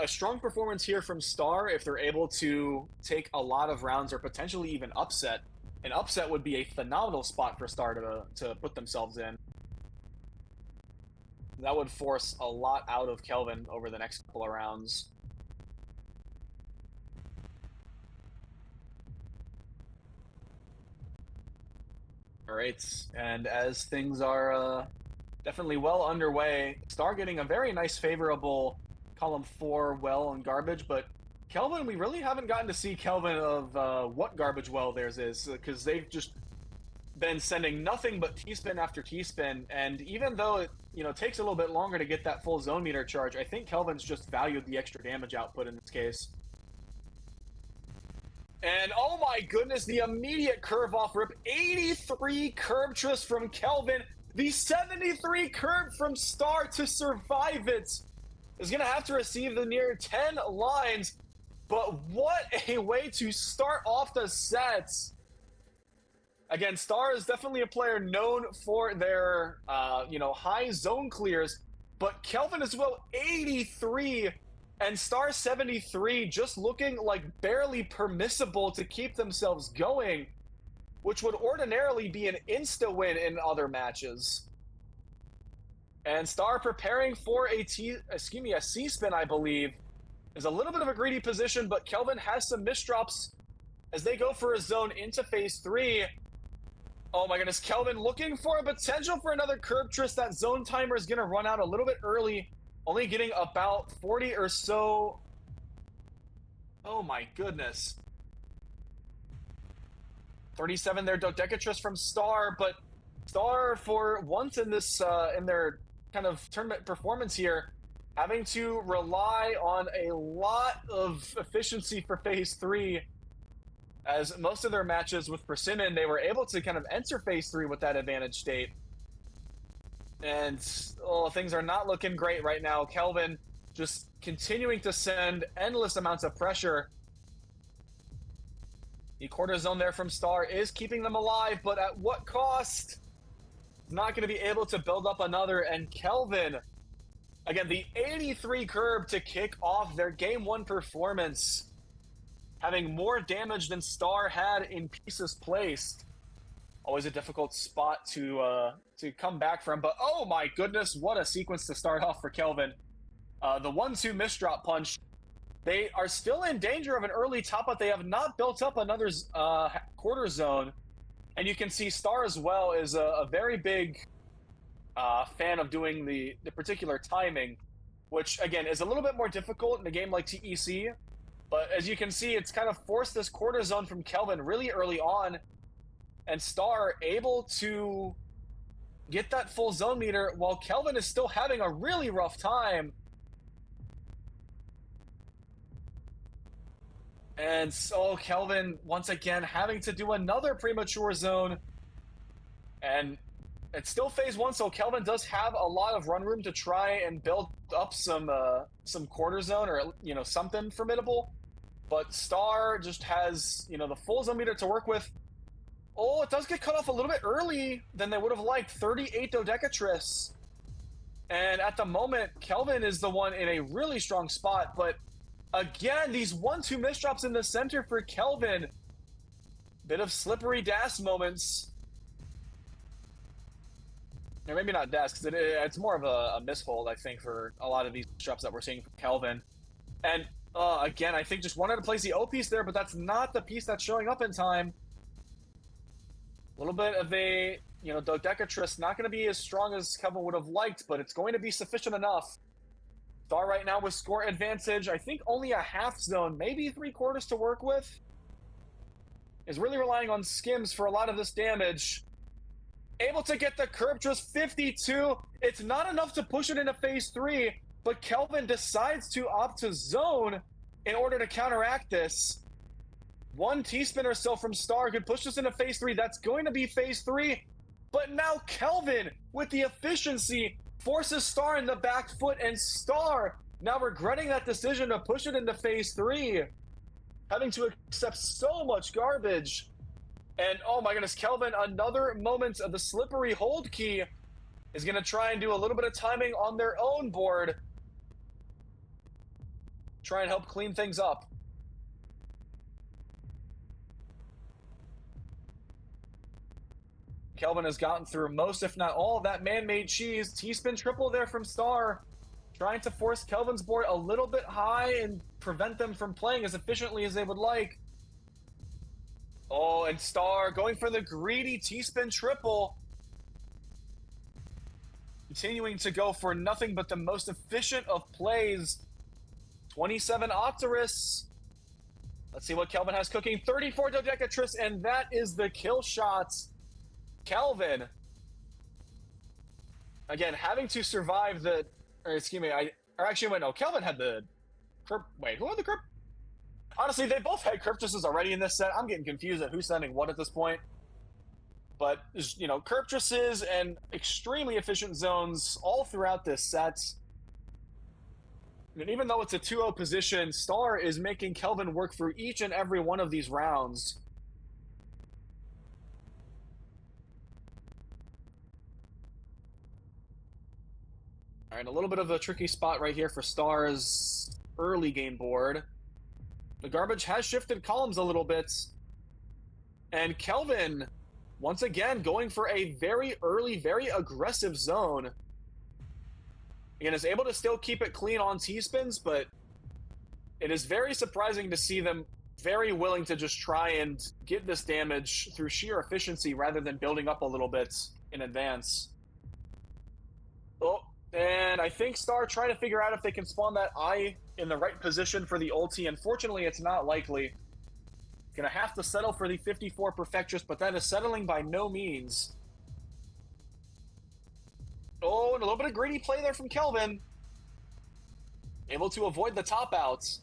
a strong performance here from Star if they're able to take a lot of rounds or potentially even upset. An upset would be a phenomenal spot for Star to put themselves in. That would force a lot out of KELVIN over the next couple of rounds. Alright, and as things are definitely well underway, Star getting a very nice favorable column 4 well and garbage, but KELVIN, we really haven't gotten to see KELVIN of what garbage well theirs is, because they've just been sending nothing but T-spin after T-spin, and even though it takes a little bit longer to get that full zone meter charge, I think KELVIN's just valued the extra damage output in this case. And oh my goodness, the immediate curve off rip. 83 curb twist from KELVIN. The 73 curb from Star to survive it. Is going to have to receive the near 10 lines. But what a way to start off the sets. Again, Star is definitely a player known for their, high zone clears. But KELVIN as well, 83. And Star 73 just looking like barely permissible to keep themselves going, which would ordinarily be an insta-win in other matches. And Star preparing for a C-spin, I believe, is a little bit of a greedy position, but KELVIN has some misdrops as they go for a zone into phase 3. Oh my goodness, KELVIN looking for a potential for another curb twist. That zone timer is going to run out a little bit early. Only getting about 40 or so. Oh my goodness. 37 there, Dodecatrix from Star, but Star for once in this in their kind of tournament performance here, having to rely on a lot of efficiency for phase 3, as most of their matches with Persimmon, they were able to kind of enter phase 3 with that advantage state. And things are not looking great right now. KELVIN just continuing to send endless amounts of pressure. The quarter zone there from Star is keeping them alive, but at what cost? Not going to be able to build up another, and KELVIN, again, the 83 curb to kick off their game 1 performance, having more damage than Star had in pieces placed. Always a difficult spot to come back from, but oh my goodness, what a sequence to start off for KELVIN. The 1-2 misdrop punch. They are still in danger of an early top, but they have not built up another quarter zone. And you can see Star as well is a very big fan of doing the particular timing, which again is a little bit more difficult in a game like TEC. But as you can see, it's kind of forced this quarter zone from KELVIN really early on. And Star able to get that full zone meter while KELVIN is still having a really rough time. And so KELVIN, once again, having to do another premature zone. And it's still phase 1, so KELVIN does have a lot of run room to try and build up some quarter zone or, something formidable. But Star just has, the full zone meter to work with. Oh, it does get cut off a little bit early than they would have liked. 38 Dodecatrix. And at the moment, KELVIN is the one in a really strong spot. But again, these 1-2 misdrops in the center for KELVIN. Bit of slippery dash moments. Or maybe not dash, because it's more of a mishold, I think, for a lot of these misdrops that we're seeing from KELVIN. And again, I think just wanted to place the O piece there, but that's not the piece that's showing up in time. A little bit of a, Dodecatrix not going to be as strong as KELVIN would have liked, but it's going to be sufficient enough. Star right now with score advantage. I think only a half zone, maybe 3/4 to work with. Is really relying on skims for a lot of this damage. Able to get the curb twist, 52. It's not enough to push it into phase 3, but KELVIN decides to opt to zone in order to counteract this. 1 T-spin or so from Star could push us into phase 3. That's going to be phase 3. But now KELVIN, with the efficiency, forces Star in the back foot, and Star now regretting that decision to push it into phase 3. Having to accept so much garbage. And oh my goodness, KELVIN, another moment of the slippery hold key, is going to try and do a little bit of timing on their own board. try and help clean things up. KELVIN has gotten through most, if not all, of that man-made cheese. T-spin triple there from Star, trying to force KELVIN's board a little bit high and prevent them from playing as efficiently as they would like. Oh, and Star going for the greedy T-spin triple. Continuing to go for nothing but the most efficient of plays. 27 Octarus. Let's see what KELVIN has cooking. 34 Dodecatris, and that is the kill shots. KELVIN, again, having to survive the, or excuse me, KELVIN had the, wait, who had the Crypt? Honestly, they both had Cryptresses already in this set. I'm getting confused at who's sending what at this point. But, you know, Cryptresses and extremely efficient zones all throughout this set. And even though it's a 2-0 position, Star is making KELVIN work through each and every one of these rounds. All right, a little bit of a tricky spot right here for Star's early game board. The garbage has shifted columns a little bit. And KELVIN, once again, going for a very early, very aggressive zone. Again, is able to still keep it clean on T-spins, but it is very surprising to see them very willing to just try and get this damage through sheer efficiency rather than building up a little bit in advance. Oh, and I think Star trying to figure out if they can spawn that eye in the right position for the ulti. Unfortunately, it's not likely. Gonna have to settle for the 54 Perfectress, but that is settling by no means. Oh, and a little bit of greedy play there from KELVIN. Able to avoid the top outs.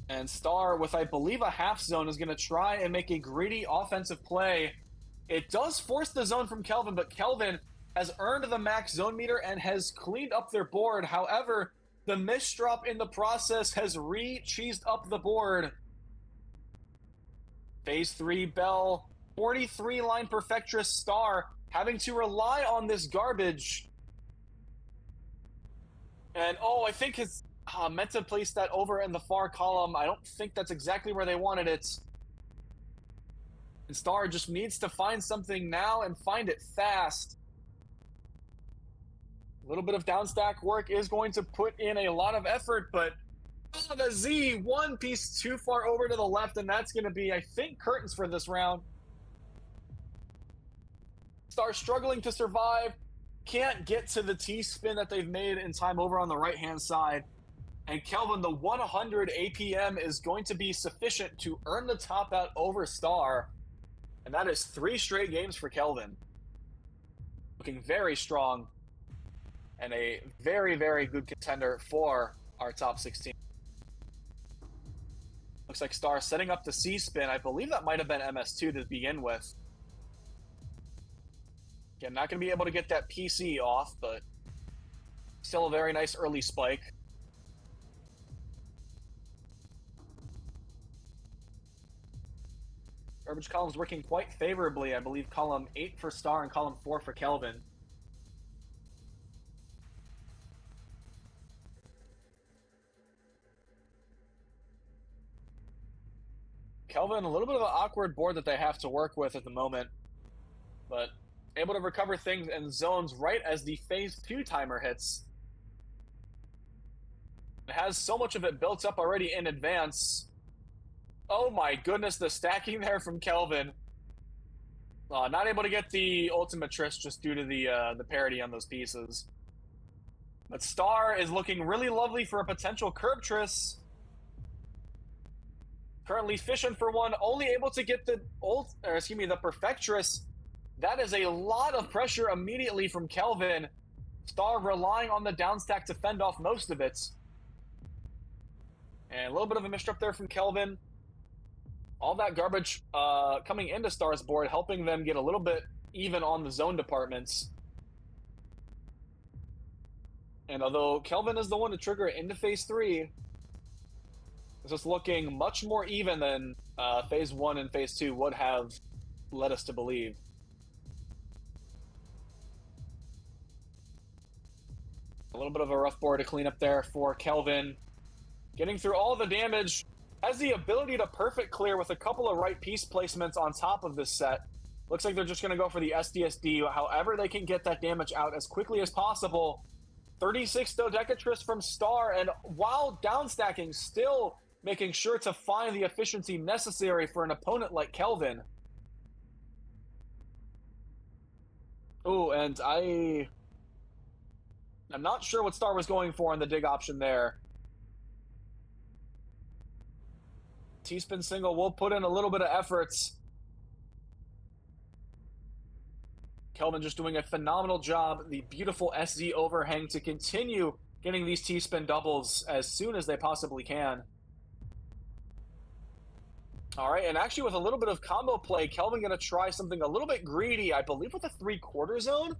And Star, with I believe a half zone, is going to try and make a greedy offensive play. It does force the zone from KELVIN, but KELVIN has earned the max zone meter and has cleaned up their board. However, the misdrop in the process has re-cheesed up the board. Phase 3 Bell, 43 line Perfectress Star, having to rely on this garbage. And oh, I think his meant to place that over in the far column. I don't think that's exactly where they wanted it. And Star just needs to find something now and find it fast. A little bit of downstack work is going to put in a lot of effort, but oh, the Z, one piece too far over to the left, and that's going to be, I think, curtains for this round. Star struggling to survive. Can't get to the T-spin that they've made in time over on the right-hand side. And KELVIN, the 100 APM is going to be sufficient to earn the top out over Star. And that is 3 straight games for KELVIN. Looking very strong. And a very, very good contender for our top 16. Looks like Star setting up the C-spin. I believe that might have been MS2 to begin with. Again, not going to be able to get that PC off, but still a very nice early spike. Garbage columns working quite favorably. I believe column 8 for Star and column 4 for KELVIN. KELVIN, a little bit of an awkward board that they have to work with at the moment, but able to recover things in zones right as the phase 2 timer hits. It has so much of it built up already in advance. Oh my goodness, the stacking there from KELVIN. Not able to get the ultimate Triss just due to the parity on those pieces. But Star is looking really lovely for a potential curb Triss. Currently fishing for one, only able to get the the Perfectress. That is a lot of pressure immediately from KELVIN. Star relying on the downstack to fend off most of it. And a little bit of a misstep there from KELVIN. All that garbage coming into Star's board, helping them get a little bit even on the zone departments. And although KELVIN is the one to trigger it into phase 3, it's just looking much more even than phase 1 and phase 2 would have led us to believe. A little bit of a rough board to clean up there for KELVIN. Getting through all the damage. Has the ability to perfect clear with a couple of right piece placements on top of this set. Looks like they're just going to go for the SDSD. However they can get that damage out as quickly as possible. 36 Dodecatris from Star, and while downstacking, still making sure to find the efficiency necessary for an opponent like KELVIN. Ooh, and I'm not sure what Star was going for in the dig option there. T-spin single will put in a little bit of efforts. KELVIN just doing a phenomenal job. The beautiful SZ overhang to continue getting these T-spin doubles as soon as they possibly can. All right, and actually with a little bit of combo play, KELVIN going to try something a little bit greedy, I believe with a 3/4 zone.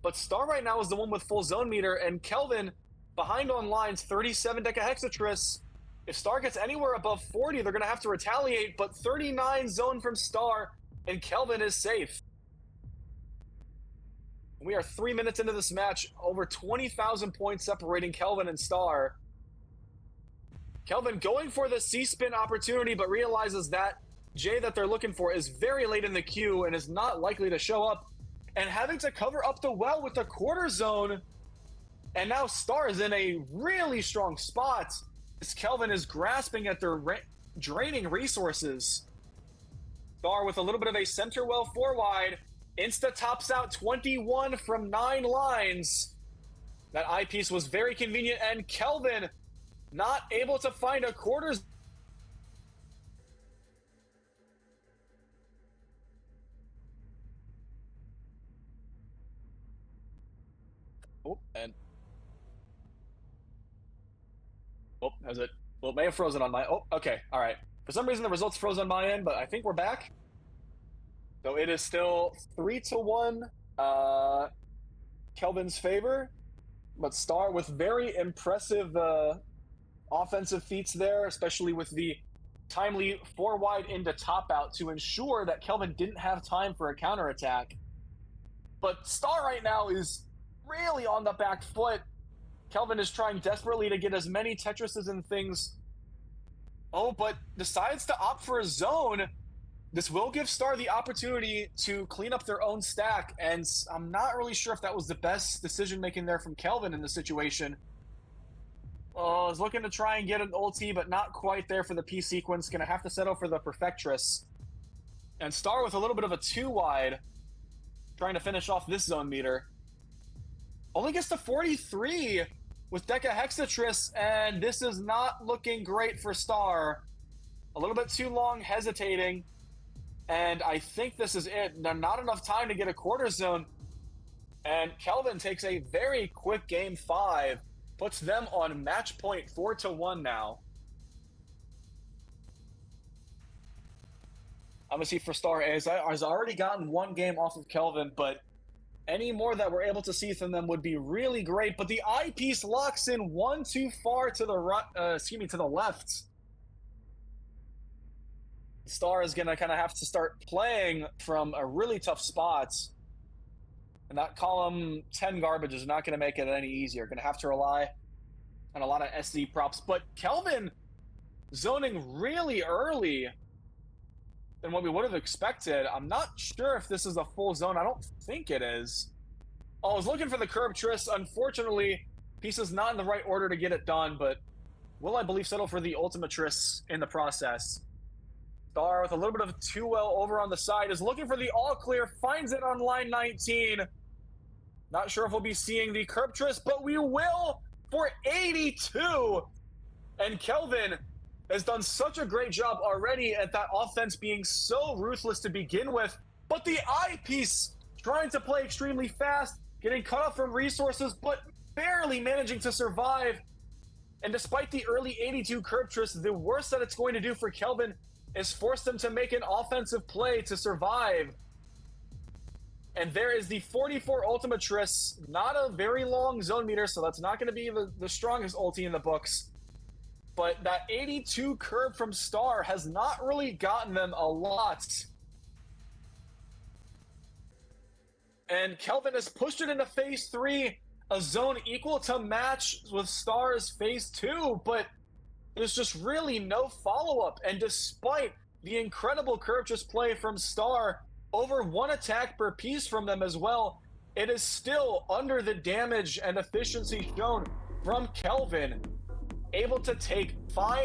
But Star right now is the one with full zone meter, and KELVIN behind on lines, 37 Decahexatris. If Star gets anywhere above 40, they're going to have to retaliate, but 39 zone from Star, and KELVIN is safe. We are 3 minutes into this match, over 20,000 points separating KELVIN and Star. KELVIN going for the C-spin opportunity, but realizes that J that they're looking for is very late in the queue and is not likely to show up, and having to cover up the well with the quarter zone. And now Star is in a really strong spot as KELVIN is grasping at their draining resources. Star with a little bit of a center well 4-wide. Insta tops out 21 from 9 lines. That eyepiece was very convenient, and KELVIN not able to find a quarters. Oh, and has it? Well, it may have frozen on my. Oh, okay, all right. For some reason, the results froze on my end, but I think we're back. So it is still 3-1, KELVIN's favor, but Star with very impressive offensive feats there, especially with the timely 4-wide into top out to ensure that KELVIN didn't have time for a counterattack. But Star right now is really on the back foot. KELVIN is trying desperately to get as many Tetrises and things. Oh, but decides to opt for a zone. This will give Star the opportunity to clean up their own stack, and I'm not really sure if that was the best decision-making there from KELVIN in the situation. Oh, is looking to try and get an ulti, but not quite there for the P sequence. Gonna have to settle for the Perfectress. And Star with a little bit of a 2-wide, trying to finish off this zone meter. Only gets to 43 with Decahexatris, and this is not looking great for Star. A little bit too long hesitating. And I think this is it. Not enough time to get a quarter zone. And KELVIN takes a very quick game 5. Puts them on match point 4-1 now. I'm gonna see for Star has already gotten 1 game off of KELVIN, but any more that we're able to see from them would be really great. But the eyepiece locks in one too far to the right, to the left. Star is gonna kind of have to start playing from a really tough spot. And that column 10 garbage is not going to make it any easier. Going to have to rely on a lot of SZ props. But KELVIN zoning really early than what we would have expected. I'm not sure if this is a full zone. I don't think it is. Oh, I was looking for the curb Triss. Unfortunately, piece is not in the right order to get it done. But will, I believe, settle for the ultimate Triss in the process. Star with a little bit of 2-well over on the side is looking for the all clear, finds it on line 19. Not sure if we'll be seeing the curb Triss, but we will for 82. And KELVIN has done such a great job already at that offense being so ruthless to begin with. But the eyepiece trying to play extremely fast, getting cut off from resources, but barely managing to survive. And despite the early 82 curb Triss, the worst that it's going to do for KELVIN is force them to make an offensive play to survive. And there is the 44 ultimate Triss, not a very long zone meter, so that's not going to be the strongest ulti in the books. But that 82 curve from Star has not really gotten them a lot. And KELVIN has pushed it into phase 3 a zone equal to match with Star's phase 2, but there's just really no follow-up. And despite the incredible curve just play from Star, over 1 attack per piece from them as well, it is still under the damage and efficiency shown from KELVIN, able to take 5